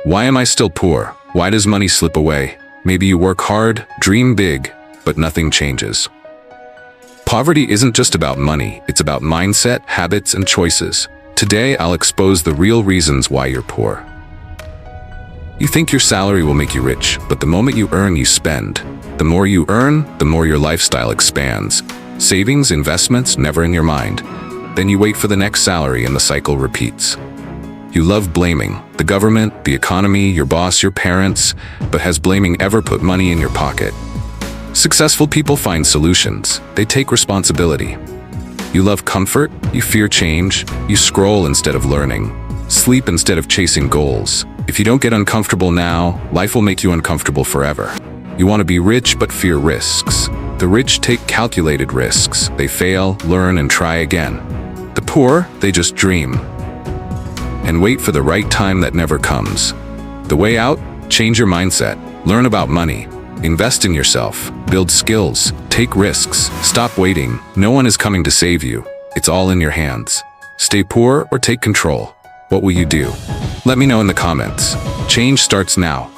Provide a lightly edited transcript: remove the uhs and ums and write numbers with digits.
Why am I still poor? Why does money slip away? Maybe you work hard, dream big, but nothing changes. Poverty isn't just about money, it's about mindset, habits, and choices. Today, I'll expose the real reasons why you're poor. You think your salary will make you rich, but the moment you earn, you spend. The more you earn, the more your lifestyle expands. Savings, investments, never in your mind. Then you wait for the next salary and the cycle repeats. You love blaming the government, the economy, your boss, your parents, but has blaming ever put money in your pocket? Successful people find solutions. They take responsibility. You love comfort, you fear change, you scroll instead of learning, sleep instead of chasing goals. If you don't get uncomfortable now, life will make you uncomfortable forever. You want to be rich but fear risks. The rich take calculated risks. They fail, learn, and try again. The poor, they just dream and wait for the right time that never comes. The way out? Change your mindset. Learn about money. Invest in yourself. Build skills. Take risks. Stop waiting. No one is coming to save you. It's all in your hands. Stay poor or take control. What will you do? Let me know in the comments. Change starts now.